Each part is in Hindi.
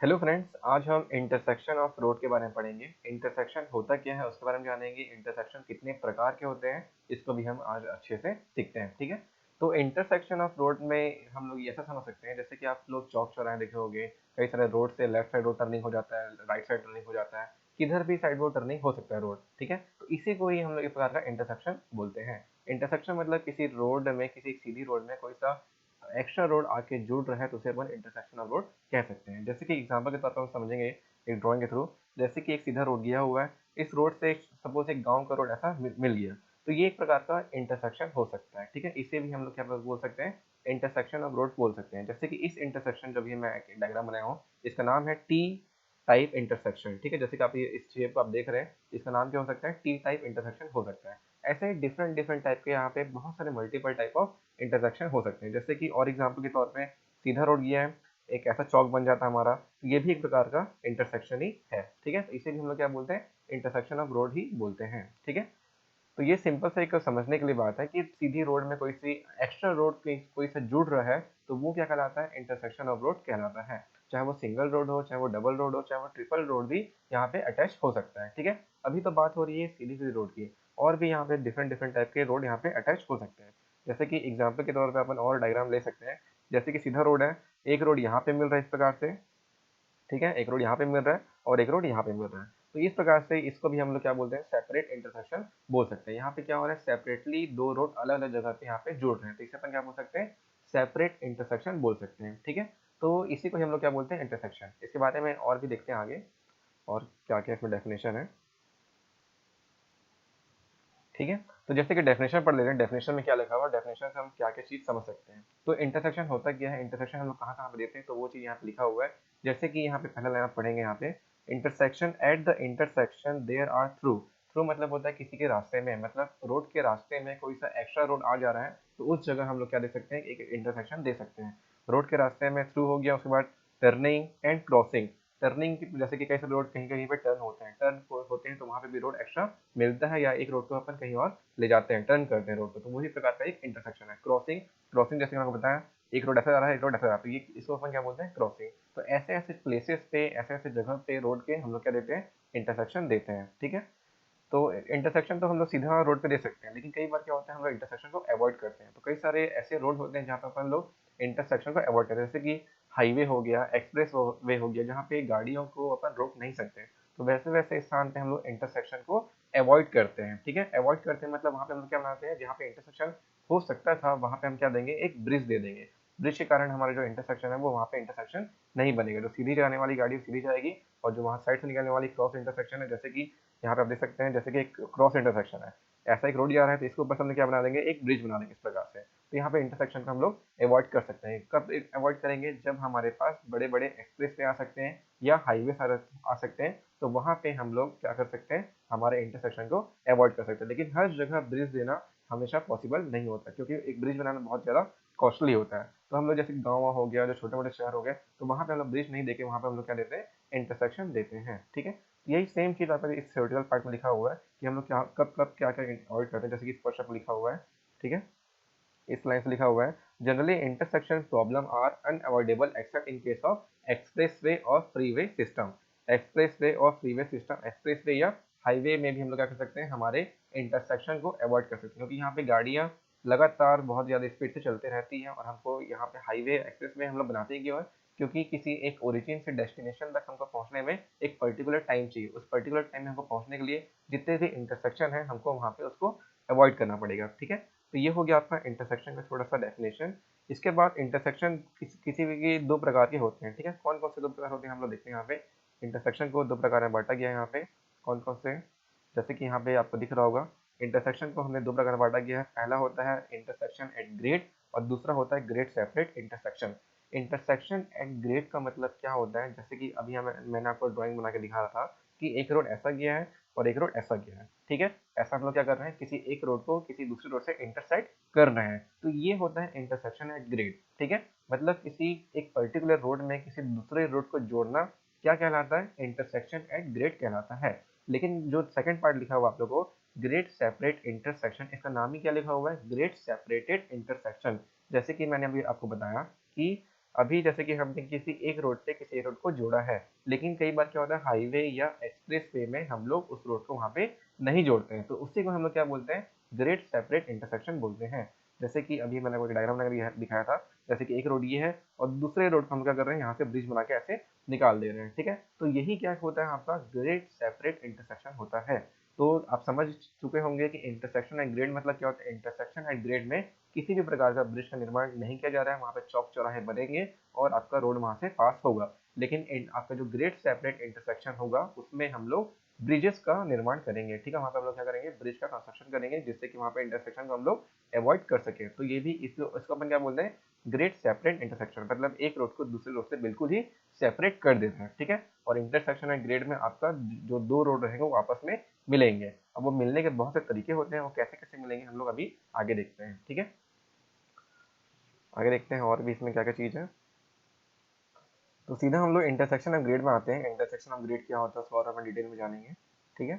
हेलो फ्रेंड्स, आज हम इंटरसेक्शन ऑफ रोड के बारे में पढ़ेंगे। इंटरसेक्शन होता क्या है उसके बारे में जानेंगे। इंटरसेक्शन कितने प्रकार के होते हैं इसको भी हम आज अच्छे से सीखते हैं। ठीक है, तो इंटरसेक्शन ऑफ रोड में हम लोग ऐसा समझ सकते हैं जैसे कि आप लोग चौक चौराहे देखे होंगे, कई सारे रोड से लेफ्ट साइड रोड टर्निंग हो जाता है, राइट साइड टर्निंग हो जाता है, किधर भी साइड वो टर्निंग हो सकता है रोड। ठीक है, तो इसी को ही हम लोग इस प्रकार का इंटरसेक्शन बोलते हैं। इंटरसेक्शन मतलब किसी रोड में, किसी सीधी रोड में कोई सा एक्स्ट्रा रोड आके जुड़ रहा है तो उसे अपन इंटरसेक्शन ऑफ रोड कह सकते हैं। जैसे कि एग्जांपल के तौर पर हम समझेंगे एक ड्राइंग के थ्रू। जैसे कि एक सीधा रोड गया हुआ है, इस रोड से सपोज एक गांव का रोड ऐसा मिल गया, तो ये एक प्रकार का इंटरसेक्शन हो सकता है। ठीक है, इसे भी हम लोग क्या बोल सकते हैं, इंटरसेक्शन ऑफ रोड बोल सकते हैं। जैसे कि इस इंटरसेक्शन जो भी मैं डायग्राम बनाया हूँ, इसका नाम है टी टाइप इंटरसेक्शन। ठीक है, जैसे कि आप ये इस शेप को आप देख रहे हैं, इसका नाम क्या हो सकता है, टी टाइप इंटरसेक्शन हो सकता है। ऐसे डिफरेंट डिफरेंट टाइप के यहाँ पे बहुत सारे मल्टीपल टाइप ऑफ इंटरसेक्शन हो सकते हैं। जैसे कि और एग्जांपल के तौर पे सीधा रोड गया है, एक ऐसा चौक बन जाता है हमारा, तो ये भी एक प्रकार का इंटरसेक्शन ही है। ठीक है, तो इसे भी हम लोग क्या बोलते हैं, इंटरसेक्शन ऑफ रोड ही बोलते हैं। ठीक है, तो ये सिंपल से एक समझने के लिए बात है कि सीधी रोड में कोई सी एक्स्ट्रा रोड कोई सा जुड़ रहा है तो वो क्या कहलाता है, इंटरसेक्शन ऑफ रोड कहलाता है। चाहे वो सिंगल रोड हो, चाहे वो डबल रोड हो, चाहे वो ट्रिपल रोड भी यहाँ पे अटैच हो सकता है। ठीक है, अभी तो बात हो रही है सीधी सीधी रोड की, और भी यहाँ पे डिफरेंट डिफरेंट टाइप के रोड यहाँ पे अटैच हो सकते हैं। जैसे कि एग्जाम्पल के तौर पर अपन और डायग्राम ले सकते हैं। जैसे कि सीधा रोड है, एक रोड यहाँ पे मिल रहा है इस प्रकार से। ठीक है, एक रोड यहाँ पे मिल रहा है और एक रोड यहाँ पे मिल रहा है, तो इस प्रकार से इसको भी हम लोग क्या बोलते हैं, सेपरेट इंटरसेक्शन बोल सकते हैं। यहाँ पे क्या हो रहा है, सेपरेटली दो रोड अलग अलग जगह पे यहाँ पे जुड़ रहे हैं, तो इसे अपन क्या बोल सकते हैं, सेपरेट इंटरसेक्शन बोल सकते हैं। ठीक है, तो इसी को हम लोग क्या बोलते हैं, इंटरसेक्शन। इसके बारे में और भी देखते हैं आगे, और क्या क्या इसमें डेफिनेशन है। ठीक है, तो जैसे कि डेफिनेशन पढ़ ले रहे हैं, डेफिनेशन में क्या लिखा हुआ है, डेफिनेशन से हम क्या क्या चीज समझ सकते हैं। तो इंटरसेक्शन होता क्या है, इंटरसेक्शन हम लोग कहाँ कहाँ पे देते हैं, तो वो चीज यहाँ पे लिखा हुआ है। जैसे कि यहाँ पे पहला लाइन आप पढ़ेंगे, यहाँ पे intersection, at the intersection there are through. Through मतलब होता है किसी के रास्ते में, मतलब रोड के रास्ते में कोई सा एक्स्ट्रा रोड आ जा रहा है तो उस जगह हम लोग क्या दे सकते हैं, एक इंटरसेक्शन दे सकते हैं। रोड के रास्ते में थ्रू हो गया, उसके बाद टर्निंग एंड क्रॉसिंग। टर्निंग जैसे कि कई सारे रोड कहीं कहीं पे टर्न होते हैं, टर्न होते हैं तो वहाँ पे भी रोड एक्स्ट्रा मिलता है, या एक रोड को अपन कहीं और ले जाते हैं, टर्न करते हैं रोड को, तो वही प्रकार का एक इंटरसेक्शन है। क्रॉसिंग, क्रॉसिंग जैसे मैंने आपको बताया, एक रोड ऐसा जा रहा है, एक रोड ऐसा जा रहा है, तो ये इसको अपन क्या बोलते हैं, क्रॉसिंग। तो ऐसे ऐसे प्लेसेस पे, ऐसे ऐसे जगह पे रोड के हम लोग क्या देते हैं, इंटरसेक्शन देते हैं। ठीक है, तो इंटरसेक्शन तो हम लोग सीधा रोड पे दे सकते हैं, लेकिन कई बार क्या होता है, हम लोग इंटरसेक्शन को अवॉइड करते हैं। तो कई सारे ऐसे रोड होते हैं जहाँ पे अपन लोग इंटरसेक्शन को अवॉइड करते हैं, जैसे कि हाईवे हो गया, एक्सप्रेस वे हो गया, जहाँ पे गाड़ियों को अपन रोक नहीं सकते, तो वैसे वैसे स्थान पे हम लोग इंटरसेक्शन को अवॉइड करते हैं। ठीक है, अवॉइड करते हैं मतलब वहाँ पे हम लोग क्या बनाते हैं, जहाँ पे इंटरसेक्शन हो सकता था वहाँ पे हम क्या देंगे, एक ब्रिज दे देंगे। ब्रिज के कारण हमारा जो इंटरसेक्शन है वो वहाँ पे इंटरसेक्शन नहीं बनेगा, जो सीधी जाने वाली गाड़ी सीधी जाएगी, और जो वहाँ साइड से निकलने वाली क्रॉस इंटरसेक्शन है, जैसे कि यहाँ पे आप देख सकते हैं, जैसे कि एक क्रॉस इंटरसेक्शन है, ऐसा एक रोड जा रहा है, तो इसके ऊपर हमने क्या बना देंगे, एक ब्रिज बना देंगे इस प्रकार से। तो यहाँ पे इंटरसेक्शन को हम लोग अवॉइड कर सकते हैं। कब अवॉइड करेंगे, जब हमारे पास बड़े बड़े एक्सप्रेस वे आ सकते हैं या हाईवे आ सकते हैं, तो वहाँ पे हम लोग क्या कर सकते हैं, हमारे इंटरसेक्शन को अवॉइड कर सकते हैं। लेकिन हर जगह ब्रिज देना हमेशा पॉसिबल नहीं होता, क्योंकि एक ब्रिज बनाना बहुत ज़्यादा कॉस्टली होता है। तो हम लोग जैसे गाँव हो गया, जो छोटे मोटे शहर हो गए, तो वहाँ पे हम लोग ब्रिज नहीं देके वहाँ पे हम लोग क्या देते हैं, इंटरसेक्शन देते हैं। ठीक है, यही सेम चीज़ आप इस थ्योरेटिकल पार्ट में लिखा हुआ है कि हम लोग क्या कब कब क्या क्या अवॉइड करते हैं। जैसे कि इस फर्स्ट लिखा हुआ है, ठीक है, इस लाइन से लिखा हुआ है, generally intersection problem are unavoidable except in case of expressway और फ्रीवे सिस्टम। एक्सप्रेसवे और फ्रीवे सिस्टम, एक्सप्रेसवे या हाईवे में भी हम लोग क्या कर सकते हैं, हमारे इंटरसेक्शन को अवॉइड कर सकते हैं, क्योंकि यहाँ पे गाड़ियाँ लगातार बहुत ज़्यादा स्पीड से चलते रहती हैं, और हमको यहाँ पे हाईवे एक्सप्रेसवे हम लोग बनाते ही क्यों है, क्योंकि किसी एक ओरिजिन से डेस्टिनेशन तक हमको पहुँचने में एक पर्टिकुलर टाइम चाहिए। उस पर्टिकुलर टाइम में हमको पहुँचने के लिए जितने भी इंटरसेक्शन है हमको वहाँ पे उसको अवॉइड करना पड़ेगा। ठीक है, तो ये हो गया आपका इंटरसेक्शन का थोड़ा सा डेफिनेशन। इसके बाद इंटरसेक्शन किसी भी के दो प्रकार के होते हैं। ठीक है, कौन कौन से दो प्रकार होते हैं हम लोग देखते हैं। यहाँ पे इंटरसेक्शन को दो प्रकार में बांटा गया है। यहाँ पे कौन कौन से, जैसे कि यहाँ पे आपको दिख रहा होगा, इंटरसेक्शन को हमने दो प्रकार में बांटा गया है। पहला होता है इंटरसेक्शन एट ग्रेड, और दूसरा होता है grade separate intersection. Intersection at grade का मतलब क्या होता है, जैसे कि अभी मैंने आपको ड्राइंग बना के दिखा रहा था कि एक रोड ऐसा गया है और एक रोड ऐसा गया है। ठीक है, ऐसा हम लोग क्या कर रहे हैं, किसी एक रोड को किसी दूसरे रोड से इंटरसेक्ट कर रहे हैं, तो ये होता है इंटरसेक्शन एट ग्रेड। ठीक है, मतलब किसी एक पर्टिकुलर रोड में किसी दूसरे रोड को जोड़ना क्या कहलाता है, इंटरसेक्शन एट ग्रेड कहलाता है। लेकिन जो सेकंड पार्ट लिखा हुआ आप लोगों को, ग्रेड सेपरेट इंटरसेक्शन, इसका नाम ही क्या लिखा हुआ है, ग्रेड सेपरेटेड इंटरसेक्शन। जैसे कि मैंने अभी आपको बताया कि अभी जैसे कि हमने किसी एक रोड से किसी एक रोड को जोड़ा है, लेकिन कई बार क्या होता है हाईवे या एक्सप्रेस वे में हम लोग उस रोड को वहाँ पे नहीं जोड़ते हैं, तो उसी को हम लोग क्या बोलते हैं, ग्रेट सेपरेट इंटरसेक्शन बोलते हैं। जैसे कि अभी मैंने वो डायग्राम दिखाया था, जैसे कि एक रोड ये है और दूसरे रोड को हम क्या कर रहे हैं, यहाँ से ब्रिज बना के ऐसे निकाल दे रहे हैं, ठीक है। तो यही क्या होता है, आपका ग्रेट सेपरेट इंटरसेक्शन होता है। तो आप समझ चुके होंगे कि इंटरसेक्शन एंड ग्रेड मतलब क्या होता है। इंटरसेक्शन एंड ग्रेड में किसी भी प्रकार का ब्रिज का निर्माण नहीं किया जा रहा है, वहाँ पे चौक चौराहे बनेंगे और आपका रोड वहाँ से पास होगा। लेकिन आपका जो ग्रेट सेपरेट इंटरसेक्शन होगा उसमें हम लोग ब्रिजेस का निर्माण करेंगे, ठीक है। वहाँ पे हम लोग क्या करेंगे, ब्रिज का कंस्ट्रक्शन करेंगे, जिससे कि वहाँ पे इंटरसेक्शन को हम लोग अवॉइड कर सके। तो ये भी इसको अपन क्या बोलते हैं, ग्रेट सेपरेट इंटरसेक्शन, मतलब एक रोड को दूसरे रोड से बिल्कुल ही सेपरेट कर देता है, ठीक है। और इंटरसेक्शन एंड ग्रेड में आपका जो दो रोड रहेंगे वो आपस में मिलेंगे। अब वो मिलने के बहुत से तरीके होते हैं, वो कैसे कैसे मिलेंगे हम लोग अभी आगे देखते हैं, ठीक है। आगे देखते हैं और भी इसमें क्या क्या चीज़ है। तो सीधा हम लोग इंटरसेक्शन ऑफ ग्रेड में आते हैं। इंटरसेक्शन ऑफ ग्रेड क्या होता है उसको और अपन डिटेल में जानेंगे, ठीक है।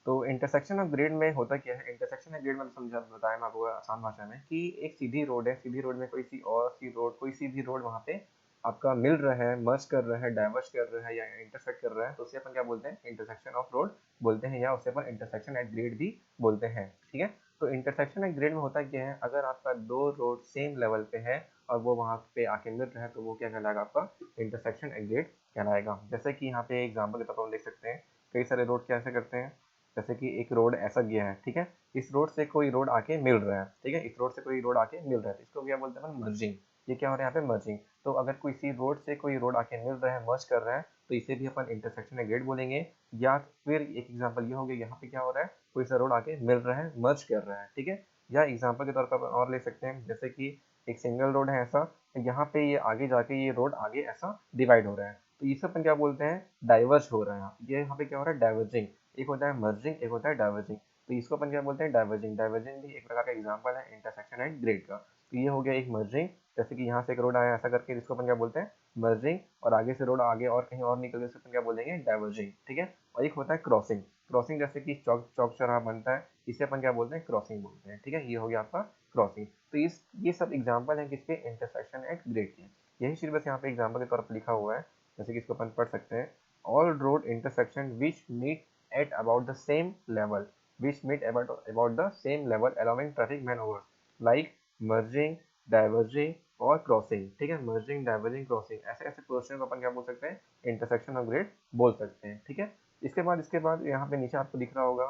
तो इंटरसेक्शन ऑफ ग्रेड में होता क्या है, इंटरसेक्शन ऑफ ग्रेड में समझा बताया मैं आपको आसान भाषा में कि एक सीधी रोड है, सीधी रोड में कोई सी और सी रोड, कोई सीधी रोड वहाँ पे आपका मिल रहा है, मर्ज कर रहा है, डाइवर्स कर रहा है या इंटरसेक्ट कर रहा है, तो उसे अपन क्या बोलते हैं, इंटरसेक्शन ऑफ रोड बोलते हैं, या उसे अपन इंटरसेक्शन एट ग्रेड भी बोलते हैं, ठीक है। तो इंटरसेक्शन एट ग्रेड में होता क्या है, अगर आपका दो रोड सेम लेवल पे है और वो वहाँ पे आके मिल रहा है, तो वो क्या कहलाएगा, आपका इंटरसेक्शन एट ग्रेड कहलाएगा। जैसे कि यहाँ पे एग्जाम्पल के तौर पर हम देख सकते हैं, कई सारे रोड कैसे करते हैं। जैसे कि एक रोड ऐसा गया है, ठीक है, इस रोड से कोई रोड आके मिल रहा है, ठीक है, इस रोड से कोई रोड आके मिल रहा है, तो इसको क्या बोलते हैं, मर्जिंग। ये क्या हो रहा है यहाँ पे, मर्जिंग। तो अगर कोई सी रोड से कोई रोड आके मिल रहा है, मर्ज कर रहा है, तो इसे भी अपन इंटरसेक्शन एट ग्रेड बोलेंगे। या फिर एक एग्जाम्पल ये हो गया, यहाँ पे क्या हो रहा है, कोई सा रोड आके मिल रहा है, मर्ज कर रहा है, ठीक है। या एग्जाम्पल के तौर पर और ले सकते हैं, जैसे कि एक सिंगल रोड है ऐसा, यहाँ पे ये आगे जाके ये रोड आगे ऐसा डिवाइड हो रहा है, तो इसे अपन क्या बोलते हैं, डाइवर्स हो रहा है। ये यहाँ पे क्या हो रहा है, डाइवर्जिंग। एक होता है मर्जिंग, एक होता है डाइवर्जिंग, तो इसको अपन क्या बोलते हैं, डाइवर्जिंग। डाइवर्जिंग भी एक प्रकार का एग्जाम्पल है इंटरसेक्शन एंड ग्रेड का। तो ये हो गया एक मर्जिंग, जैसे कि यहाँ से एक रोड आया ऐसा करके, जिसको अपन क्या बोलते हैं, मर्जिंग। और आगे से रोड आगे और कहीं और निकल गया, इसको अपन क्या बोलेंगे, डाइवर्जिंग, ठीक है। और एक होता है क्रॉसिंग। क्रॉसिंग जैसे कि चौक चौक चौराहा बनता है, इसे अपन क्या बोलते हैं, क्रॉसिंग बोलते हैं, ठीक है। ये हो गया आपका क्रॉसिंग। तो ये सब एग्जाम्पल हैं किसके, इंटरसेक्शन एट ग्रेड के। यही चीज बस यहाँ पे एग्जाम्पल के तौर पर लिखा हुआ है, जैसे कि इसको अपन पढ़ सकते हैं। All road intersection which meet at about the same level, which meet about the same level allowing traffic maneuvers like merging, diverging और क्रॉसिंग, ठीक है। मर्जिंग, डाइवर्जिंग, क्रॉसिंग, ऐसे ऐसे क्वेश्चन को अपन क्या बोल सकते हैं, इंटरसेक्शन ऑफ ग्रेड बोल सकते हैं, ठीक है। इसके बाद यहाँ पे नीचे आपको दिख रहा होगा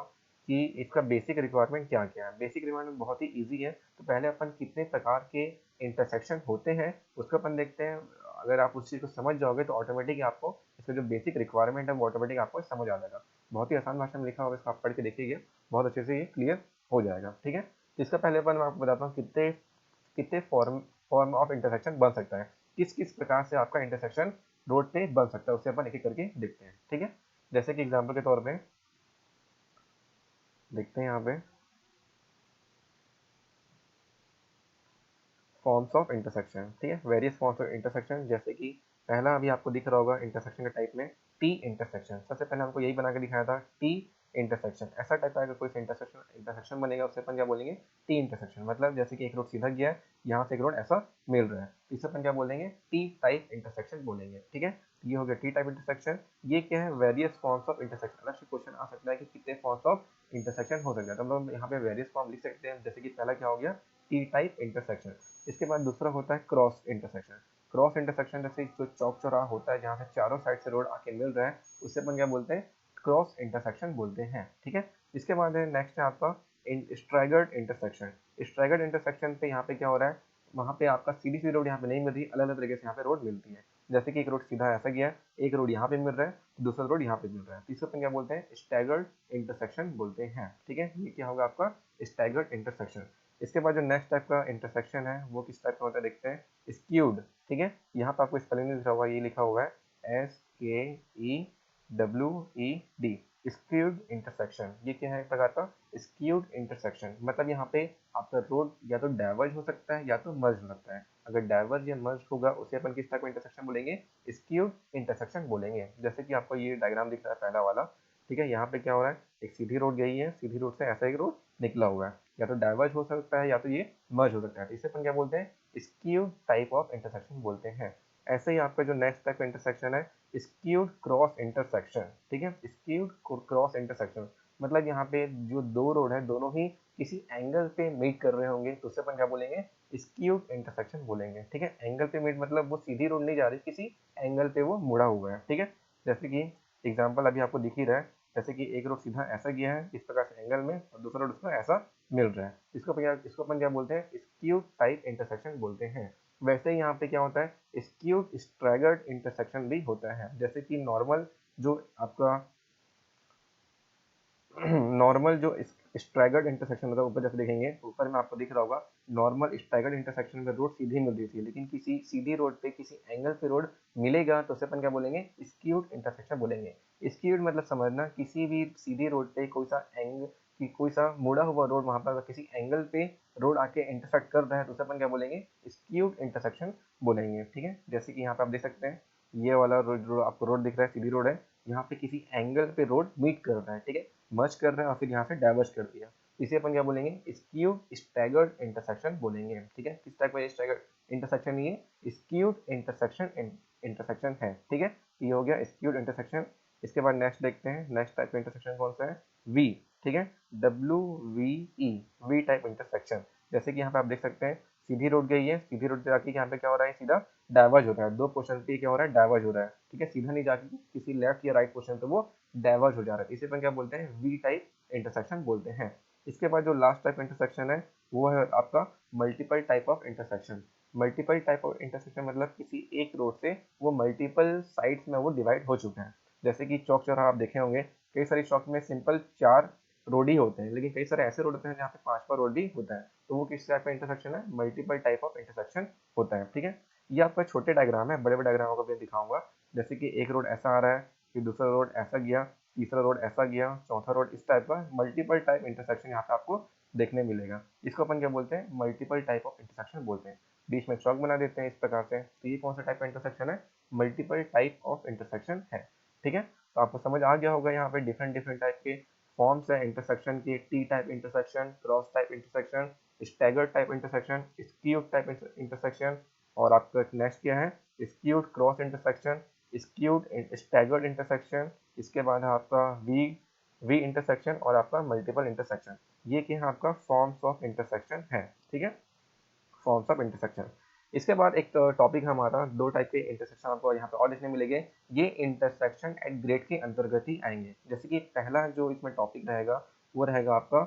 कि इसका बेसिक रिक्वायरमेंट क्या क्या है। बेसिक रिक्वायरमेंट बहुत ही इजी है। तो पहले अपन कितने प्रकार के इंटरसेक्शन होते हैं उसको अपन देखते हैं। अगर आप उस चीज़ को समझ जाओगे तो ऑटोमेटिक आपको इसका जो बेसिक रिक्वायरमेंट है वो ऑटोमेटिक आपको समझ आ जाएगा। बहुत ही आसान भाषा में लिखा होगा, इसको आप पढ़ के देखिएगा, बहुत अच्छे से ये क्लियर हो जाएगा, ठीक है। तो इसका पहले अपन मैं आपको बताता हूँ कितने कितने फॉर्म ऑफ इंटरसेक्शन बन सकता है, किस किस प्रकार से आपका इंटरसेक्शन रोड पे बन सकता है, उससे अपन एक एक करके देखते हैं, ठीक है। जैसे कि एग्जाम्पल के तौर पे देखते हैं यहाँ पे फॉर्म्स ऑफ इंटरसेक्शन, ठीक है, वेरियस फॉर्म्स ऑफ इंटरसेक्शन। जैसे कि पहला अभी आपको दिख रहा होगा इंटरसेक्शन के टाइप में, टी इंटरसेक्शन। सबसे पहले हमको यही बना के दिखाया था, टी इंटरसेक्शन। ऐसा टाइप का अगर कोई इंटरसेक्शन बनेगा उससे अपन क्या बोलेंगे, टी इंटरसेक्शन। मतलब जैसे कि एक रोड सीधा गया है, यहाँ से एक रोड ऐसा मिल रहा है, तो इसे अपन क्या बोलेंगे, टी टाइप इंटरसेक्शन बोलेंगे, ठीक है। ये हो गया टी टाइप इंटरसेक्शन। ये क्या है, वेरियस फॉर्म्स ऑफ इंटरसेक्शन। अलग से क्वेश्चन आ सकता है कि कितने फॉर्म्स ऑफ इंटरसेक्शन हो सकता है, तो हम लोग यहाँ पे वेरियस फॉर्म लिख सकते हैं। जैसे कि पहला क्या हो गया, टी टाइप इंटरसेक्शन। इसके बाद दूसरा होता है क्रॉस इंटरसेक्शन। क्रॉस इंटरसेक्शन जैसे जो चौक चौराहा होता है जहाँ से चारों साइड से रोड आके मिल रहा है, उससे अपन क्या बोलते हैं, क्रॉस इंटरसेक्शन बोलते हैं, ठीक है। इसके बाद है नेक्स्ट है आपका स्ट्राइगर्ड इंटरसेक्शन। स्ट्राइगर्ड इंटरसेक्शन पे यहाँ पे क्या हो रहा है, वहाँ पे आपका सीधी सीधी रोड यहाँ पे नहीं मिल रही, अलग अलग तरीके से यहाँ पे रोड मिलती है। जैसे कि एक रोड सीधा ऐसा गया है, एक रोड यहाँ पे मिल रहा है, दूसरा रोड यहाँ पे मिल रहा है, तीसरा अपन क्या बोलते हैं, स्टैगर्ड इंटरसेक्शन बोलते हैं, ठीक है। ये क्या होगा आपका स्टैगर्ड इंटरसेक्शन। इसके बाद जो नेक्स्ट टाइप का इंटरसेक्शन है वो किस टाइप का होता है देखते हैं, स्क्यूड, ठीक है। यहाँ पे आपको स्पेलिंग नहीं दिख रहा होगा, ये लिखा हुआ है SKEWED, स्क्यूड इंटरसेक्शन। ये क्या है, एक प्रकार का स्क्यूड इंटरसेक्शन। मतलब यहाँ पे आपका रोड या तो डाइवर्ज हो सकता है या तो मर्ज हो सकता है। अगर डाइवर्ज या मर्ज होगा उसे अपन किस टाइप का इंटरसेक्शन बोलेंगे, स्क्यूड इंटरसेक्शन बोलेंगे। जैसे कि आपको ये डायग्राम दिख रहा है पहला वाला, ठीक है। यहाँ पे क्या हो रहा है, एक सीधी रोड गई है, सीधी रोड से ऐसा एक रोड निकला हुआ है, या तो डाइवर्ज हो सकता है या तो ये मर्ज हो सकता है, तो इसे अपन क्या बोलते हैं, स्क्यू टाइप ऑफ इंटरसेक्शन बोलते हैं। ऐसे ही आपका जो नेक्स्ट टाइप का इंटरसेक्शन है स्क्यूड क्रॉस इंटरसेक्शन, ठीक है। स्क्यूड क्रॉस इंटरसेक्शन मतलब यहाँ पे जो दो रोड है दोनों ही किसी एंगल पे मीट कर रहे होंगे तो उसे अपन क्या बोलेंगे, स्क्यूड इंटरसेक्शन बोलेंगे, ठीक है। एंगल पे मीट मतलब वो सीधी रोड नहीं जा रही, किसी एंगल पे वो मुड़ा हुआ है, ठीक है। जैसे कि एग्जाम्पल अभी आपको दिख ही रहा है, जैसे कि एक रोड सीधा ऐसा गया है इस प्रकार से एंगल में और दूसरा रोड उसको ऐसा मिल रहा है, इसको अपन क्या बोलते हैं, स्क्यूड टाइप इंटरसेक्शन बोलते हैं। वैसे ही यहाँ पे क्या होता है, स्क्यूड स्ट्रैगर्ड इंटरसेक्शन भी होता है। जैसे कि नॉर्मल जो आपका नॉर्मल जो स्ट्रैगर्ड इंटरसेक्शन होता है, ऊपर जैसे देखेंगे ऊपर में आपको दिख रहा होगा, नॉर्मल स्ट्रैगर्ड इंटरसेक्शन में रोड सीधी मिल रही थी, लेकिन किसी सीधी रोड पे किसी एंगल पे रोड मिलेगा तो उसे अपन क्या बोलेंगे, स्क्यूड इंटरसेक्शन बोलेंगे। स्क्यूड मतलब समझना, किसी भी सीधी रोड पे कोई सा एंगल कि कोई सा मुड़ा हुआ रोड वहां पर किसी एंगल पे रोड आके इंटरसेक्ट कर रहा है तो उसे अपन क्या बोलेंगे, स्क्यूड इंटरसेक्शन बोलेंगे, ठीक है। जैसे कि यहाँ पे आप देख सकते हैं ये वाला रोड आपको रोड दिख रहा है, सीधी रोड है, यहाँ पे किसी एंगल पे रोड मीट कर रहा है, ठीक है, मर्ज कर रहे हैं और फिर यहाँ से डाइवर्स कर दिया, इसे अपन क्या बोलेंगे, स्क्यूड स्टैगर्ड इंटरसेक्शन बोलेंगे, ठीक है। किस टाइप का स्टैगर्ड इंटरसेक्शन, ये स्क्यूड इंटरसेक्शन इंटरसेक्शन है, ठीक है। ये हो गया स्क्यूड इंटरसेक्शन। इसके बाद नेक्स्ट देखते हैं, नेक्स्ट टाइप का इंटरसेक्शन कौन सा है, वी, ठीक है, W V E, V type intersection. जैसे कि यहाँ पे आप देख सकते हैं सीधी रोड गई है, सीधी रोड पे जाके यहाँ पे क्या हो रहा है, सीधा डाइवर्ज हो रहा है, दो पोर्शन पे क्या हो रहा है, डाइवर्ज हो रहा है, ठीक है, सीधा नहीं जाके किसी लेफ्ट या राइट पोर्शन पे वो डाइवर्ज हो जा रहा है, इसे अपन क्या बोलते हैं, वी टाइप इंटरसेक्शन बोलते हैं। इसके बाद जो लास्ट टाइप इंटरसेक्शन है वो है आपका multiple type of intersection. Multiple type of intersection मतलब किसी एक रोड से वो मल्टीपल साइड्स में वो डिवाइड हो चुके हैं। जैसे कि चौक चौराहा आप देखे होंगे, कई सारी चौक में सिंपल 4 रोड ही होते हैं, लेकिन कई सारे ऐसे रोड होते हैं जहाँ पे 5वां रोड भी होता है, तो वो किस टाइप का इंटरसेक्शन है, मल्टीपल टाइप ऑफ इंटरसेक्शन होता है, ठीक है। ये आपका छोटे डायग्राम है, बड़े बड़े डायग्रामों को भी दिखाऊंगा। जैसे कि एक रोड ऐसा आ रहा है, फिर दूसरा रोड ऐसा गया, तीसरा रोड ऐसा गया, चौथा रोड, इस टाइप का मल्टीपल टाइप इंटरसेक्शन यहाँ पे आपको देखने मिलेगा। इसको अपन क्या बोलते हैं, मल्टीपल टाइप ऑफ इंटरसेक्शन बोलते हैं। बीच में चौक बना देते हैं इस प्रकार से, तो ये कौन सा टाइप का इंटरसेक्शन है, मल्टीपल टाइप ऑफ इंटरसेक्शन है, ठीक है। तो आपको समझ आ गया होगा यहाँ पे डिफरेंट डिफरेंट टाइप के फॉर्म्स है इंटरसेक्शन के, T type intersection, cross type intersection, staggered type intersection, skewed type intersection, और आपका नेक्स्ट क्या है, skewed cross intersection, skewed staggered intersection, इसके बाद है आपका वी वी इंटरसेक्शन और आपका मल्टीपल इंटरसेक्शन। ये क्या है आपका फॉर्म्स ऑफ इंटरसेक्शन है, ठीक है, फॉर्म्स ऑफ इंटरसेक्शन। इसके बाद एक टॉपिक हमारा दो टाइप के इंटरसेक्शन आपको यहाँ पे और देखने मिलेंगे, ये इंटरसेक्शन एट ग्रेड के अंतर्गत ही आएंगे। जैसे कि पहला जो इसमें टॉपिक रहेगा वो रहेगा आपका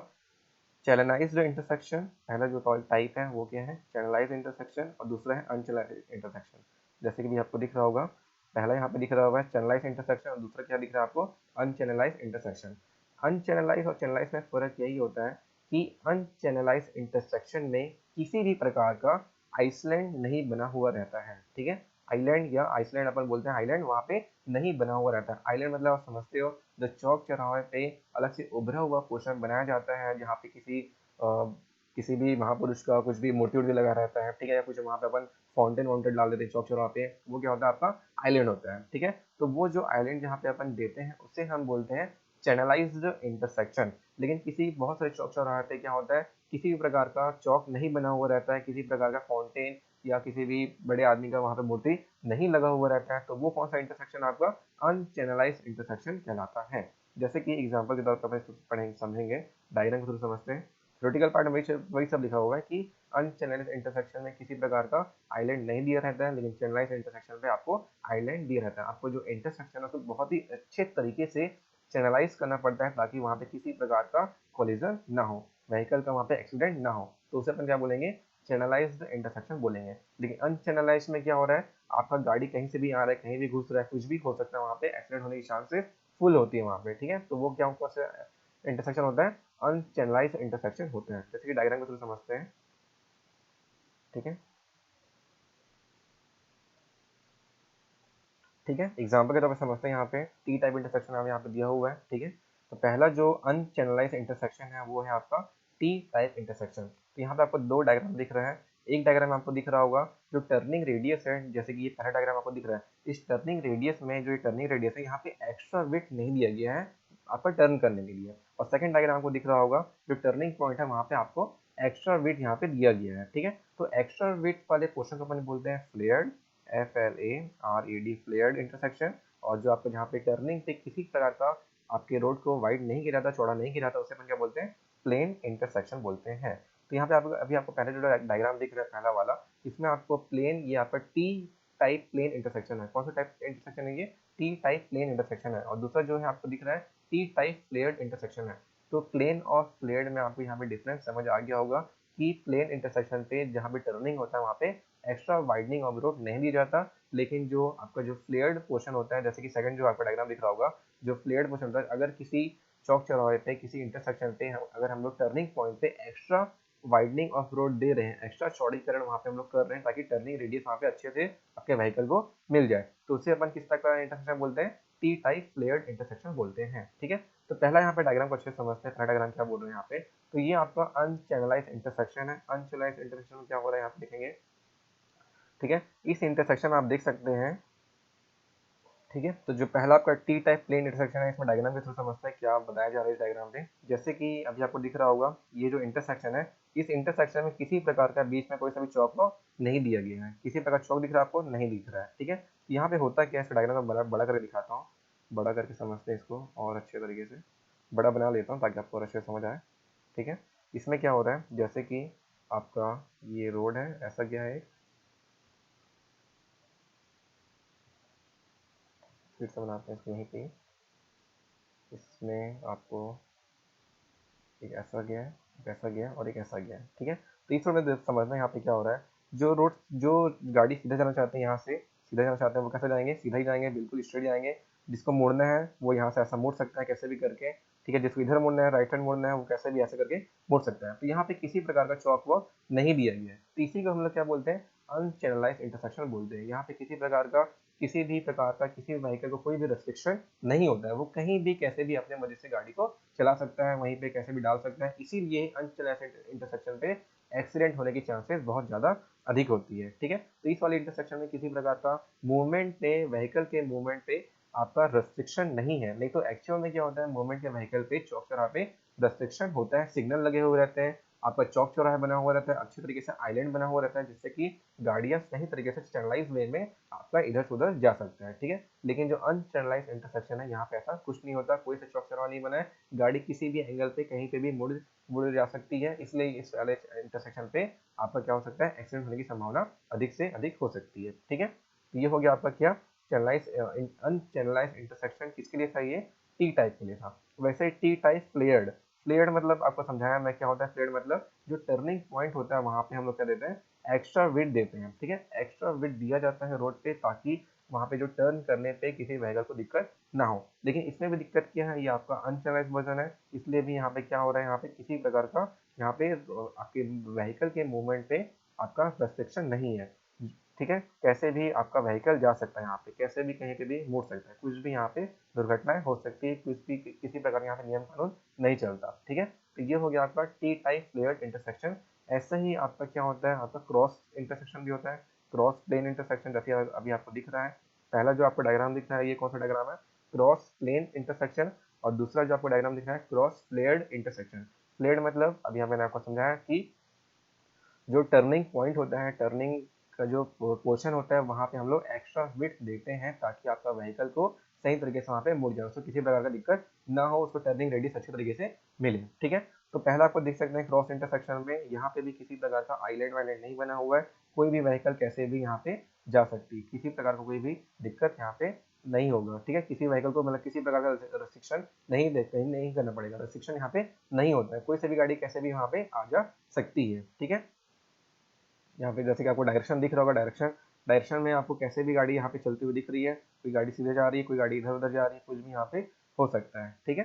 चैनलाइज्ड इंटरसेक्शन। पहला जो टाइप है वो क्या है, चैनलाइज्ड इंटरसेक्शन, और दूसरा है अनचैनलाइज्ड इंटरसेक्शन। जैसे कि भी आपको दिख रहा होगा, पहला यहाँ पे दिख रहा होगा चैनलाइज्ड इंटरसेक्शन और दूसरा क्या दिख रहा है आपको, अनचैनलाइज्ड इंटरसेक्शन। अनचैनलाइज्ड और चैनलाइज्ड में फर्क यही होता है कि अनचैनलाइज्ड इंटरसेक्शन में किसी भी प्रकार का आइसलैंड नहीं बना हुआ रहता है, ठीक है। आइलैंड या आइसलैंड अपन बोलते हैं, आइलैंड वहाँ पे नहीं बना हुआ रहता है। आइलैंड मतलब आप समझते हो, जो चौक चौराहे पे अलग से उभरा हुआ पोर्शन बनाया जाता है जहाँ पे किसी भी महापुरुष का कुछ भी मूर्ति उर्ति लगा रहता है, ठीक है, या कुछ वहाँ पे अपन फाउंटेन वाउंटेन डाल देते हैं चौक चौराहे पे, वो क्या होता है आपका आइलैंड होता है, ठीक है। तो वो जो आइलैंड जहाँ पे अपन देते हैं उसे हम बोलते हैं चैनलाइज्ड इंटरसेक्शन। लेकिन किसी बहुत सारे चौक चौराहे पे क्या होता है, किसी भी प्रकार का चौक नहीं बना हुआ रहता है, किसी प्रकार का फाउंटेन या किसी भी बड़े आदमी का वहाँ पे मूर्ति नहीं लगा हुआ रहता है, तो वो कौन सा इंटरसेक्शन आपका अनचैनलाइज्ड इंटरसेक्शन कहलाता है। जैसे कि एग्जांपल के तौर पर अपन पढ़ेंगे समझेंगे, डायग्राम को थोड़ा समझते हैं। थ्योरेटिकल पार्ट में वही सब लिखा हुआ है कि अनचैनलाइज्ड इंटरसेक्शन में किसी प्रकार का आइलैंड नहीं दिया रहता है, लेकिन चैनलाइज्ड इंटरसेक्शन पे आपको आइलैंड दिया रहता है। आपको जो इंटरसेक्शन है उसको बहुत ही अच्छे तरीके से चैनलाइज करना पड़ता है ताकि वहाँ पे किसी प्रकार का कोलिजन ना हो, व्हीकल का वहाँ पे एक्सीडेंट ना हो, तो उसे अपन क्या बोलेंगे, चैनलाइज्ड इंटरसेक्शन बोलेंगे। लेकिन अनचैनलाइज्ड में क्या हो रहा है, आपका गाड़ी कहीं से भी आ रहा है, कहीं भी घुस रहा है, कुछ भी हो सकता है, वहाँ पे एक्सीडेंट होने की चांसेस फुल होती है वहाँ पे, ठीक है। तो वो क्या कौन सा इंटरसेक्शन होता है, अनचैनलाइज्ड इंटरसेक्शन होते हैं। जैसे कि डायग्राम को थोड़ा समझते हैं, ठीक है, ठीक है, एग्जाम्पल के तौर पर समझते हैं। यहाँ पे टी टाइप इंटरसेक्शन हमें यहाँ पे दिया हुआ है, ठीक है। तो पहला जो अनचैनलाइज्ड इंटरसेक्शन है वो है आपका टी टाइप इंटरसेक्शन। तो यहाँ पे आपको दो डायग्राम दिख रहा है, एक डायग्राम आपको दिख रहा होगा जो टर्निंग रेडियस है, जैसे कि ये पहला डायग्राम आपको दिख रहा है, इस टर्निंग रेडियस में जो ये टर्निंग रेडियस है यहाँ पे एक्स्ट्रा विड्थ नहीं दिया गया है आपका टर्न करने के लिए। और सेकंड डायग्राम आपको दिख रहा होगा जो टर्निंग पॉइंट है वहाँ पे आपको एक्स्ट्रा विड्थ यहाँ पे दिया गया है, ठीक है। तो एक्स्ट्रा विड्थ वाले पोर्शन को अपन बोलते हैं फ्लेयर्ड, FLARED फ्लेयर्ड इंटरसेक्शन। और जो आपको जहाँ पे टर्निंग पे किसी प्रकार का आपके रोड को वाइड नहीं किया जाता, चौड़ा नहीं किया जाता, उसे अपन क्या बोलते हैं, प्लेन इंटरसेक्शन बोलते हैं। तो यहाँ पे आपको अभी आपको पहले जो डायग्राम दिख रहा है पहला वाला, इसमें आपको प्लेन, ये आपका टी टाइप प्लेन इंटरसेक्शन है। कौन सा टाइप इंटरसेक्शन है ये, टी टाइप प्लेन इंटरसेक्शन है। और दूसरा जो है आपको दिख रहा है टी टाइप फ्लेयर्ड इंटरसेक्शन है। तो प्लेन और फ्लेयर्ड में आपको यहाँ पे डिफरेंस समझ आ गया होगा कि प्लेन इंटरसेक्शन पे जहाँ पे टर्निंग होता है वहाँ पे एक्स्ट्रा वाइडनिंग ऑफ रोड नहीं दिया जाता, लेकिन जो आपका जो फ्लेयर्ड पोर्शन होता है, जैसे कि सेकंड जो आपका डायग्राम दिख रहा होगा, जो फ्लेयर्ड पोर्शन होता है, अगर किसी चौक चौराहे पे किसी इंटरसेक्शन पे अगर हम लोग टर्निंग पॉइंट पे एक्स्ट्रा वाइडनिंग ऑफ रोड दे रहे हैं, एक्स्ट्रा चौड़ीकरण वहाँ पे हम लोग कर रहे हैं ताकि टर्निंग रेडियस वहाँ पे अच्छे से आपके व्हीकल को मिल जाए, तो उसे अपन किस तरह का इंटरसेक्शन बोलते हैं, टी टाइप फ्लेयर्ड इंटरसेक्शन बोलते हैं। ठीक है, तो पहला यहाँ पे डायग्राम को अच्छे से समझते हैं। पहला डायग्राम क्या बोल रहे हैं यहाँ पे, तो ये आपका अनचैनलाइज इंटरसेक्शन है। अनचैनलाइज इंटरसेक्शन में क्या हो रहा है यहाँ पे देखेंगे। ठीक है, इस इंटरसेक्शन में आप देख सकते हैं। ठीक है, तो जो पहला आपका टी टाइप प्लेन इंटरसेक्शन है, इसमें डायग्राम के थ्रू समझते हैं क्या बताया जा रहा है इस डायग्राम पे। जैसे कि अभी आपको दिख रहा होगा ये जो इंटरसेक्शन है, इस इंटरसेक्शन में किसी प्रकार का बीच में कोई सा भी चौक नहीं दिया गया है, किसी प्रकार चौक दिख रहा है आपको, नहीं दिख रहा है। ठीक है, यहाँ पे होता क्या है, इस डायग्राम में बड़ा करके दिखाता हूँ, बड़ा करके समझते हैं इसको और अच्छे तरीके से बड़ा बना लेता हूँ ताकि आपको और अच्छे से समझ आए। ठीक है, इसमें क्या हो रहा है, जैसे कि आपका ये रोड है, ऐसा क्या है, फिर से बनाते हैं इसको यहीं पे। इसमें आपको एक ऐसा गया है, एक ऐसा गया है और एक ऐसा गया है। ठीक है, तो इस रोड में समझना यहाँ पे क्या हो रहा है, जो गाड़ी सीधा जाना चाहते हैं, यहाँ से सीधा जाना चाहते हैं, वो कैसे जाएंगे, सीधा ही जाएंगे, बिल्कुल स्ट्रेट जाएंगे। जिसको मोड़ना है वो यहाँ से ऐसा मोड़ सकता है कैसे भी करके। ठीक है, जिसको इधर मुड़ना है, राइट हैंड मुड़ना है, वो कैसे भी ऐसे करके मुड़ सकता है। तो यहाँ पे किसी प्रकार का चौक वो नहीं दिया गया है, तो इसी को हम लोग क्या बोलते हैं, अनचैनलाइज इंटरसेक्शन बोलते हैं। यहाँ पे किसी भी प्रकार का किसी भी व्हीकल को कोई भी रेस्ट्रिक्शन नहीं होता है, वो कहीं भी कैसे भी अपने मर्जी से गाड़ी को चला सकता है, वहीं पे कैसे भी डाल सकता है। इसीलिए अनचैनलाइज इंटरसेक्शन पे एक्सीडेंट होने की चांसेस बहुत ज़्यादा अधिक होती है। ठीक है, तो इस वाले इंटरसेक्शन में किसी प्रकार का मूवमेंट पे, व्हीकल के मूवमेंट पे आपका रेस्ट्रिक्शन नहीं है। नहीं तो एक्चुअल में क्या होता है, मूवमेंट के व्हीकल पे चौक चौराहा पे रेस्ट्रिक्शन होता है, सिग्नल लगे हुए रहते हैं, आपका चौक चौराहा बना हुआ रहता है, अच्छे तरीके से आइलैंड बना हुआ रहता है, जिससे कि गाड़ियां सही तरीके से चैनलाइज वे में आपका इधर से उधर जा सकता है। ठीक है, लेकिन जो अनचैनलाइज इंटरसेक्शन है, यहाँ पे ऐसा कुछ नहीं होता, कोई सा चौक चौराहा नहीं बना है, गाड़ी किसी भी एंगल पे कहीं पे भी मुड़ जा सकती है। इसलिए इस वाले इंटरसेक्शन पे आपका क्या हो सकता है, एक्सीडेंट होने की संभावना अधिक से अधिक हो सकती है। ठीक है, तो ये हो गया आपका क्या, चैनलाइज अनचैनलाइज इंटरसेक्शन किसके लिए था, ये टी टाइप के लिए था। वैसे टी टाइप फ्लेयर्ड, फ्लेयर्ड मतलब आपको समझाया मैं क्या होता है। फ्लेयर्ड मतलब जो टर्निंग पॉइंट होता है वहां पे हम लोग क्या देते हैं, एक्स्ट्रा विड्थ देते हैं। ठीक है, एक्स्ट्रा विड्थ दिया जाता है रोड पे ताकि वहां पे जो टर्न करने पे किसी व्हीकल को दिक्कत ना हो। लेकिन इसमें भी दिक्कत क्या है, ये आपका अनचैनलाइज वर्जन है, इसलिए भी यहाँ पे क्या हो रहा है, यहाँ पे किसी प्रकार का यहाँ पे आपके व्हीकल के मूवमेंट पे आपका रेस्ट्रिक्शन नहीं है। ठीक है, कैसे भी आपका व्हीकल जा सकता है, यहाँ पे कैसे भी कहीं पे भी मुड़ सकता है, कुछ भी यहाँ पे दुर्घटनाएं हो सकती है, कुछ भी किसी प्रकार यहाँ पे नियम कानून नहीं चलता। ठीक है, तो ये हो गया आपका टी टाइप फ्लेयर्ड इंटरसेक्शन। ऐसा ही आपका क्या होता है, आपका क्रॉस इंटरसेक्शन भी होता है, क्रॉस प्लेन इंटरसेक्शन, जैसे अभी आपको दिख रहा है। पहला जो आपको डायग्राम दिख रहा है, ये कौन सा डायग्राम है, क्रॉस प्लेन इंटरसेक्शन। और दूसरा जो आपको डायग्राम दिख रहा है, क्रॉस फ्लेयर्ड इंटरसेक्शन। फ्लेयर्ड मतलब अभी मैंने आपको समझाया कि जो टर्निंग पॉइंट होता है, टर्निंग का जो पोर्शन होता है, वहाँ पे हम लोग एक्स्ट्रा विड्थ देते हैं ताकि आपका व्हीकल को सही तरीके से वहाँ पे मुड़ जाए, उसको किसी प्रकार का दिक्कत ना हो, उसको टर्निंग रेडियस अच्छे तरीके से मिले। ठीक है, तो पहला आपको देख सकते हैं क्रॉस इंटरसेक्शन में यहाँ पे भी किसी प्रकार का आइलैंड वाइलैंड नहीं बना हुआ है, कोई भी व्हीकल कैसे भी यहाँ पे जा सकती है, किसी प्रकार का कोई भी दिक्कत यहाँ पे नहीं होगा। ठीक है, किसी व्हीकल को मतलब किसी प्रकार का रेस्ट्रिक्शन नहीं करना पड़ेगा, रेस्ट्रिक्शन यहाँ पे नहीं होता है, कोई से भी गाड़ी कैसे भी वहाँ पे आ जा सकती है। ठीक है, यहाँ पे जैसे कि आपको डायरेक्शन दिख रहा होगा, डायरेक्शन डायरेक्शन में आपको कैसे भी गाड़ी यहाँ पे चलती हुई दिख रही है, कोई गाड़ी सीधे जा रही है, कोई गाड़ी इधर उधर जा रही है, कुछ भी यहाँ पे हो सकता है। ठीक है,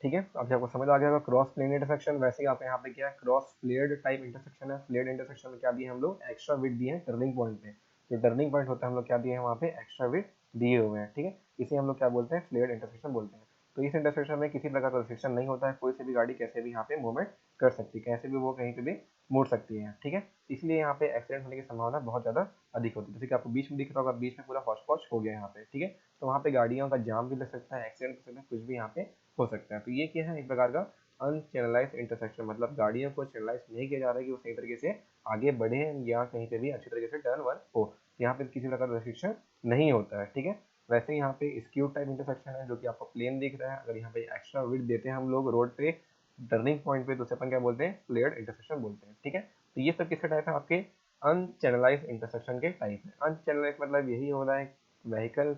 ठीक है, अभी आपको समझ आ गया होगा क्रॉस प्लेन इंटरसेक्शन। वैसे ही आपके यहाँ पे क्या है, क्रॉस फ्लेयर्ड टाइप इंटरसेक्शन है। फ्लेयर्ड इंटरसेक्शन में क्या दिए हम लोग, एक्स्ट्रा विड्थ दिए हैं टर्निंग पॉइंट पे, जो टर्निंग पॉइंट होता है हम लोग क्या दिए हैं वहाँ पे, एक्स्ट्रा विड्थ दिए हुए हैं। ठीक है, इसे हम लोग क्या बोलते हैं, फ्लेयर्ड इंटरसेक्शन बोलते हैं। तो इस इंटरसेक्शन में किसी प्रकार का रिस्ट्रिक्शन नहीं होता है, कोई से भी गाड़ी कैसे भी यहाँ पे मूवमेंट कर सकती है, कैसे भी वो कहीं पे भी मुड़ सकती है। ठीक है, इसलिए यहाँ पे एक्सीडेंट होने की संभावना बहुत ज़्यादा अधिक होती है। जैसे कि आपको बीच में दिख रहा होगा, बीच में पूरा हौच पौच हो गया यहाँ पे। ठीक है, तो वहाँ पे गाड़ियों का जाम भी लग सकता है, एक्सीडेंट हो सकता है, कुछ भी यहाँ पे हो सकता है। तो ये क्या है, एक प्रकार का अनचैनलाइज इंटरसेक्शन, मतलब गाड़ियों को चैनलाइज नहीं किया जा रहा है कि वो सही तरीके से आगे बढ़े या कहीं पे भी अच्छी तरीके से टर्न वन हो, यहाँ पे किसी प्रकार का रेस्ट्रिक्शन नहीं होता है, ठीक है। वैसे यहाँ पे स्क्यू टाइप इंटरसेक्शन है जो कि आपको प्लेन दिख रहा है, अगर यहाँ पे एक्स्ट्रा विड्थ देते हैं हम लोग रोड पे टर्निंग पॉइंट पे तो उसे अपन क्या बोलते हैं, फ्लेयर्ड इंटरसेक्शन बोलते हैं, ठीक है। तो ये सब किसके टाइप है, आपके अनचैनलाइज इंटरसेक्शन के टाइप है। अनचैनलाइज मतलब यही हो रहा है व्हीकल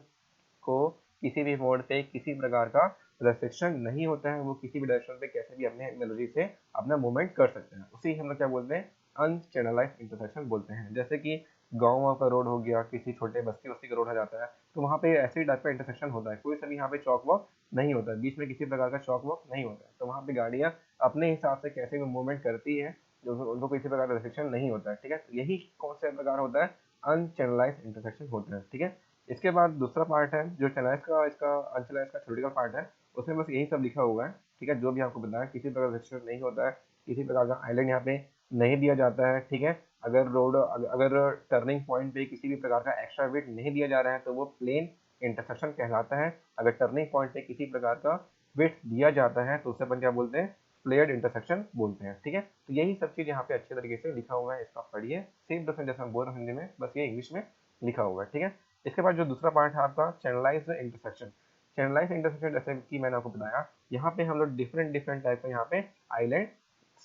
को किसी भी मोड पे किसी प्रकार का रेस्ट्रिक्शन नहीं होता है, वो किसी भी डायरेक्शन पे कैसे भी अपने एनर्जी से अपना मूवमेंट कर सकते हैं, उसी हम लोग क्या बोलते हैं, अनचैनलाइज इंटरसेक्शन बोलते हैं। जैसे कि गाँव का रोड हो गया, किसी छोटे बस्ती वस्ती का रोड हो जाता है, तो वहाँ पे ऐसे ही टाइप का इंटरसेक्शन होता है, कोई सा भी यहाँ पे चौक वॉक नहीं होता है, बीच में किसी प्रकार का चौक वॉक नहीं होता है, तो वहाँ पे गाड़ियाँ अपने हिसाब से कैसे भी मूवमेंट करती है, जो उनको किसी प्रकार का रेस्ट्रिक्शन नहीं होता है, ठीक है। तो यही कौन सा प्रकार होता है, अनचैनलाइज इंटरसेक्शन होता है, ठीक है। इसके बाद दूसरा पार्ट है जो चैनलाइज का, इसका अनचैनलाइज का थ्योरेटिकल पार्ट है, उसमें बस यही सब लिखा हुआ है, ठीक है। जो भी आपको बताया किसी प्रकार का रेस्ट्रिक्शन नहीं होता है, किसी प्रकार का आइलैंड यहाँ पे नहीं दिया जाता है, ठीक है। अगर रोड अगर टर्निंग पॉइंट पे किसी भी प्रकार का एक्स्ट्रा वेट नहीं दिया जा रहा है तो वो प्लेन इंटरसेक्शन कहलाता है। अगर टर्निंग पॉइंट पे किसी प्रकार का वेट दिया जाता है तो उसे अपन क्या बोलते हैं, फ्लेयर्ड इंटरसेक्शन बोलते हैं, ठीक है। तो यही सब चीज़ यहाँ पे अच्छे तरीके से लिखा हुआ है, इसका पढ़िए, सेम टू सेम जैसा हम बोल रहे हैं हिंदी में, बस ये इंग्लिश में लिखा हुआ है, ठीक है। इसके बाद जो दूसरा पार्ट है आपका चैनलाइज्ड इंटरसेक्शन। चैनलाइज्ड इंटरसेक्शन जैसे कि मैंने आपको बताया, यहाँ पे हम लोग डिफरेंट डिफरेंट टाइप का यहाँ पे आइलैंड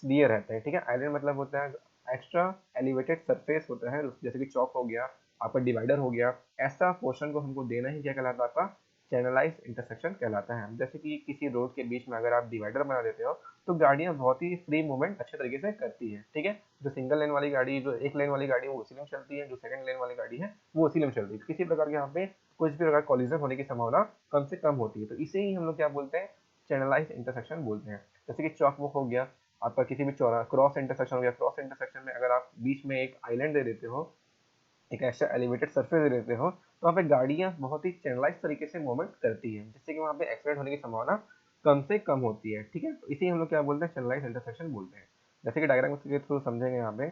दिए रहते हैं, ठीक है। आइलैंड मतलब होता है एक्स्ट्रा एलिवेटेड सरफेस होता है, जैसे कि चौक हो गया, आपका डिवाइडर हो गया, ऐसा पोर्शन को हमको देना ही क्या कहलाता है, आपका चैनलाइज इंटरसेक्शन कहलाता है। जैसे कि किसी रोड के बीच में अगर आप डिवाइडर बना देते हो तो गाड़ियां बहुत ही फ्री मूवमेंट अच्छे तरीके से करती है, ठीक है। जो सिंगल लेन वाली गाड़ी, जो एक लेन वाली गाड़ी है वो उसी लेन चलती है, जो सेकंड लेन वाली गाड़ी है वो उसी लेन चलती है, तो किसी प्रकार के यहाँ पे कुछ भी प्रकार कॉलिजन होने की संभावना कम से कम होती है, तो इसे ही हम लोग क्या बोलते हैं, चैनलाइज इंटरसेक्शन बोलते हैं। जैसे कि चौक वॉक हो गया, आपका किसी भी चौरा क्रॉस इंटरसेक्शन हो गया, क्रॉस इंटरसेक्शन में अगर आप बीच में एक आइलैंड दे देते हो, एक ऐसा एलिवेटेड सरफेस दे देते हो, तो वहाँ पे गाड़ियाँ बहुत ही चैनलाइज तरीके से मूवमेंट करती है, जिससे कि वहाँ पे एक्सीडेंट होने की संभावना कम से कम होती है, ठीक है। तो इसी हम लोग क्या बोलते हैं, चैनलाइज इंटरसेक्शन बोलते हैं। जैसे कि डायग्राम के थ्रू समझेंगे यहाँ पे,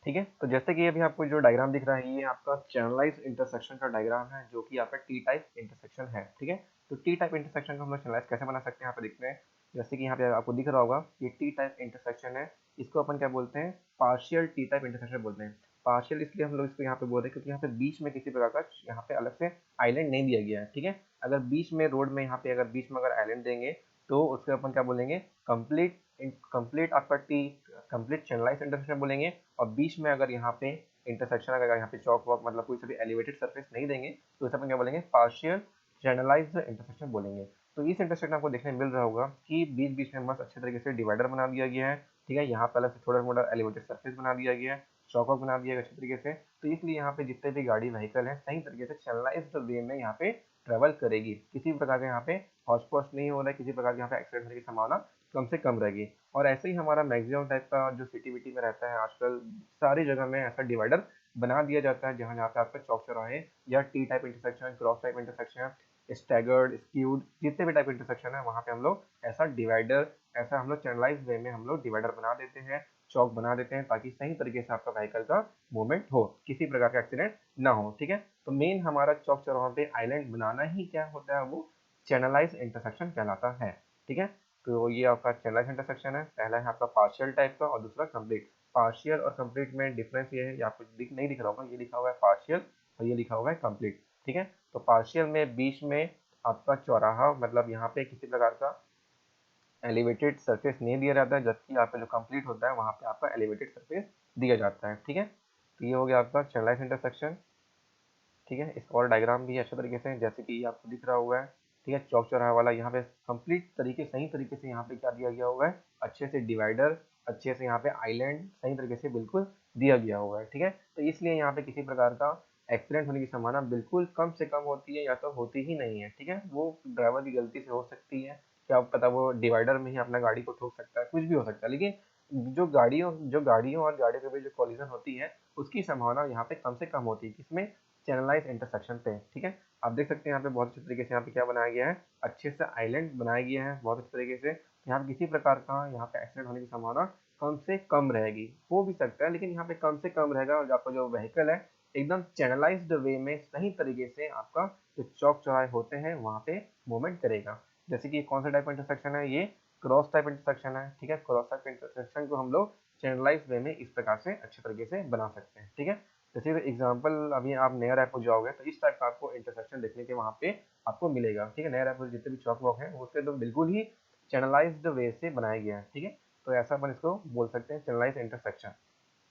ठीक है। तो जैसे कि अभी आपको जो डायग्राम दिख रहा है ये आपका चैनलाइज इंटरसेक्शन का डायग्राम है, जो कि आपका टी टाइप इंटरसेक्शन है, ठीक है। तो टी टाइप इंटरसेक्शन को हम लोग चैनलाइज कैसे बना सकते हैं यहाँ पे देखते हैं। जैसे कि यहाँ पे आपको दिख रहा होगा ये टी टाइप इंटरसेक्शन है, इसको अपन क्या बोलते हैं, पार्शियल टी टाइप इंटरसेक्शन बोलते हैं। पार्शियल इसलिए हम लोग इसको यहाँ पे बोल रहे हैं क्योंकि यहाँ पे बीच में किसी प्रकार का यहाँ पे अलग से आइलैंड नहीं दिया गया है, ठीक है। अगर बीच में रोड में यहाँ पे अगर बीच में अगर आइलैंड देंगे तो उसको अपन क्या बोलेंगे, कंप्लीट कंप्लीट आपका टी कंप्लीट चैनलाइज इंटरसेक्शन बोलेंगे। और बीच में अगर यहाँ पे इंटरसेक्शन अगर यहाँ पे चौक वॉक मतलब कोई सा भी एलिवेटेड सरफेस नहीं देंगे तो इसे अपन क्या बोलेंगे, पार्शियल चैनलाइज्ड इंटरसेक्शन बोलेंगे। तो इस इंटरसेक्शन आपको देखने मिल रहा होगा कि बीच बीच में मस्त अच्छे तरीके से डिवाइडर बना दिया गया है, ठीक है। यहाँ पे अलग से थोड़ा मोटा एलिवेटेड सरफेस बना दिया गया है, चौक वॉक बना दिया गया अच्छे तरीके से, तो इसलिए यहाँ पे जितने भी गाड़ी व्हीकल है सही तरीके से चैनलाइज्ड वे में यहाँ पे ट्रेवल करेगी, किसी भी प्रकार का यहाँ पे हॉच पॉच नहीं हो रहा है, किसी प्रकार की यहाँ पे एक्सीडेंट होने की संभावना कम से कम रहेगी। और ऐसे ही हमारा मैक्सिमम टाइप का जो सिटी विटी में रहता है आजकल सारी जगह में ऐसा डिवाइडर बना दिया जाता है, जहाँ जहाँ पे आपका चौक चौराहे या T type intersection, cross type intersection, staggered, skewed, जितने भी टाइप इंटरसेक्शन है वहाँ पे हम लोग ऐसा डिवाइडर, ऐसा हम लोग चैनलाइज वे में हम लोग डिवाइडर बना देते हैं, चौक बना देते हैं, ताकि सही तरीके से आपका व्हीकल का मूवमेंट हो, किसी प्रकार का एक्सीडेंट ना हो, ठीक है। तो मेन हमारा चौक चौराहों पे आइलैंड बनाना ही क्या होता है, वो चैनलाइज इंटरसेक्शन कहलाता है, ठीक है। तो ये आपका चैनलाइज इंटरसेक्शन है, पहला है आपका पार्शियल टाइप का और दूसरा कंप्लीट। पार्शियल और कंप्लीट में डिफरेंस ये है, ये आपको नहीं दिख रहा होगा, ये लिखा हुआ है पार्शियल और ये लिखा हुआ है कंप्लीट, ठीक है। तो पार्शियल में बीच में आपका चौराहा मतलब यहाँ पे किसी प्रकार का एलिवेटेड सरफेस नहीं दिया जाता है, जबकि यहाँ पे जो कंप्लीट होता है वहाँ पे आपका एलिवेटेड सरफेस दिया जाता है, ठीक है। तो ये हो गया आपका चैनलाइज इंटरसेक्शन, ठीक है। इसका और डायग्राम भी अच्छे तरीके से जैसे कि ये आपको दिख रहा हुआ है, ठीक है। चौक चौराहा वाला यहाँ पे कंप्लीट तरीके सही तरीके से यहाँ पे क्या दिया गया हुआ है, अच्छे से डिवाइडर, अच्छे से यहाँ पे आइलैंड सही तरीके से बिल्कुल दिया गया हुआ है, ठीक है। तो इसलिए यहाँ पे किसी प्रकार का एक्सीडेंट होने की संभावना बिल्कुल कम से कम होती है या तो होती ही नहीं है, ठीक है। वो ड्राइवर की गलती से हो सकती है, क्या पता वो डिवाइडर में ही अपना गाड़ी को ठोक सकता है, कुछ भी हो सकता है, लेकिन जो गाड़ियों और गाड़ियों के बीच जो कॉलिजन होती है उसकी संभावना यहाँ पे कम से कम होती है, किसमें, चैनलाइज इंटरसेक्शन पे, ठीक है। आप देख सकते हैं यहाँ पे बहुत अच्छे तरीके से यहाँ पे क्या बनाया गया है, अच्छे से आइलैंड बनाया गया है बहुत अच्छे तरीके से, यहाँ पे किसी प्रकार का यहाँ पे एक्सीडेंट होने की संभावना कम से कम रहेगी, हो भी सकता है लेकिन यहाँ पे कम से कम रहेगा, और आपका जो व्हीकल है एकदम चैनलाइज्ड वे में सही तरीके से आपका जो चौक चौराहे होते हैं वहाँ पे मूवमेंट करेगा। जैसे कि कौन सा टाइप इंटरसेक्शन है, ये क्रॉस टाइप इंटरसेक्शन है, ठीक है। क्रॉस टाइप इंटरसेक्शन को हम लोग चैनलाइज्ड वे में इस प्रकार से अच्छे तरीके से बना सकते हैं, ठीक है। जैसे एग्जाम्पल, अभी आप नया रायपुर जाओगे तो इस टाइप का आपको इंटरसेक्शन देखने के वहाँ पे आपको मिलेगा, ठीक है। नया रायपुर जितने भी चौक वॉक है उससे तो बिल्कुल ही चैनलाइज्ड वे से बनाया गया है, ठीक है। तो ऐसा अपन इसको बोल सकते हैं चैनलाइज्ड इंटरसेक्शन,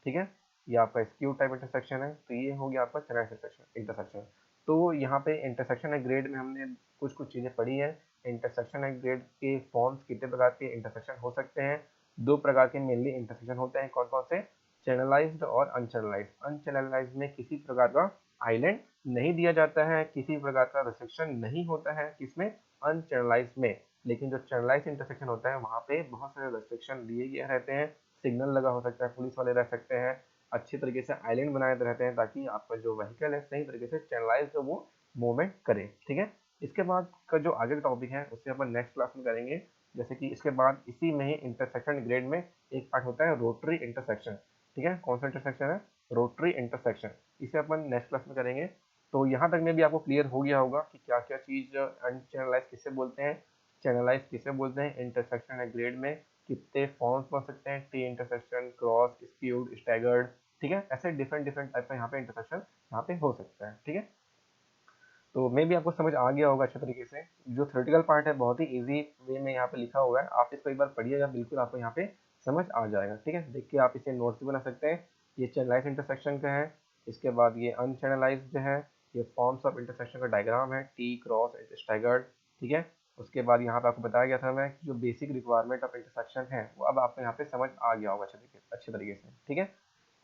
ठीक है। ये आपका स्क्यू टाइप इंटरसेक्शन है, तो ये हो गया आपका चैनल इंटरसेक्शन। तो यहाँ पे इंटरसेक्शन एंड ग्रेड में हमने कुछ कुछ चीज़ें पढ़ी है। इंटरसेक्शन एंड ग्रेड के फॉर्म्स कितने प्रकार के इंटरसेक्शन हो सकते हैं, दो प्रकार के मेनली इंटरसेक्शन होते हैं। कौन कौन से? चैनलाइज्ड और अनचैनलाइज्ड। अनचैनलाइज्ड में किसी प्रकार का आइलैंड नहीं दिया जाता है, किसी प्रकार का रिस्ट्रिक्शन नहीं होता है, किसमें? अनचैनलाइज्ड में। लेकिन जो चैनलाइज्ड इंटरसेक्शन होता है वहाँ पे बहुत सारे रिस्ट्रिक्शन दिए गए रहते हैं, सिग्नल लगा हो सकता है, पुलिस वाले रह सकते हैं, अच्छी तरीके से आइलैंड बनाए रहते हैं ताकि आपका जो व्हीकल है सही तरीके से चैनलाइज हो, वो मूवमेंट करे, ठीक है। इसके बाद का जो आगे का टॉपिक है उसे अपन नेक्स्ट क्लास में करेंगे। जैसे कि इसके बाद इसी में ही इंटरसेक्शन ग्रेड में एक पार्ट होता है रोटरी इंटरसेक्शन, ठीक है। कौन सा इंटरसेक्शन है? Rotary intersection. इसे अपन नेक्स्ट क्लास में करेंगे। तो यहाँ तक में भी आपको क्लियर हो गया होगा कि क्या क्या चीज़ अनचैनलाइज किसे बोलते हैं, चैनलाइज किसे बोलते हैं, इंटरसेक्शन है ग्रेड में कितने फॉर्म्स बन सकते हैं, T intersection, cross, skewed, staggered, ठीक है। ऐसे डिफरेंट डिफरेंट टाइप का यहाँ पे इंटरसेक्शन यहाँ पे हो सकता है, ठीक है। तो मे भी आपको समझ आ गया होगा अच्छे तरीके से। जो थ्योरेटिकल पार्ट है बहुत ही इजी वे में यहाँ पे लिखा हुआ है, आप इसको एक बार पढ़िएगा, बिल्कुल आपको यहाँ पे समझ आ जाएगा, ठीक है। देख के आप इसे नोट्स भी बना सकते हैं। ये चैनलाइज इंटरसेक्शन का है, इसके बाद ये अनचैनलाइज्ड है, ये फॉर्म्स ऑफ इंटरसेक्शन का डायग्राम है, टी, क्रॉस, स्टैगर्ड, ठीक है। उसके बाद यहाँ पे आपको बताया गया था मैं कि जो बेसिक रिक्वायरमेंट ऑफ इंटरसेक्शन है वो अब आपको यहाँ पे समझ आ गया होगा अच्छे तरीके से, ठीक है।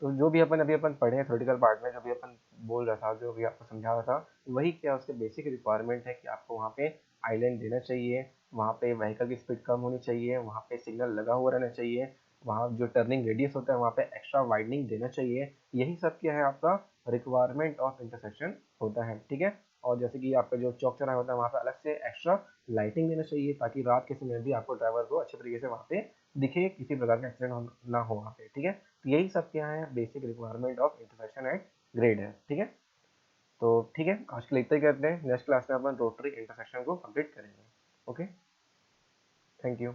तो जो भी अपन पढ़े हैं थ्योरेटिकल पार्ट में, जो भी अपन बोल रहा था, जो भी आपको समझा रहा था, वही क्या उसके बेसिक रिक्वायरमेंट है कि आपको वहाँ पे आइलैंड देना चाहिए, वहाँ पे व्हीकल की स्पीड कम होनी चाहिए, वहाँ पे सिग्नल लगा हुआ रहना चाहिए, वहाँ जो टर्निंग रेडियस होता है वहाँ पे एक्स्ट्रा वाइडनिंग देना चाहिए। यही सब क्या है आपका रिक्वायरमेंट ऑफ इंटरसेक्शन होता है, ठीक है। और जैसे कि आपका जो चौक चौराहा होता है वहाँ पे अलग से एक्स्ट्रा लाइटिंग देना चाहिए ताकि रात के समय भी आपको ड्राइवर को अच्छे तरीके से वहाँ पे दिखे, किसी प्रकार का एक्सीडेंट ना हो वहाँ पे, ठीक है। तो यही सब क्या है basic requirement of intersection and grade है, ठीक है। तो ठीक है, आज के लिए इतना ही करते हैं। नेक्स्ट क्लास में अपन रोटरी इंटरसेक्शन को कंप्लीट करेंगे। Okay, thank you.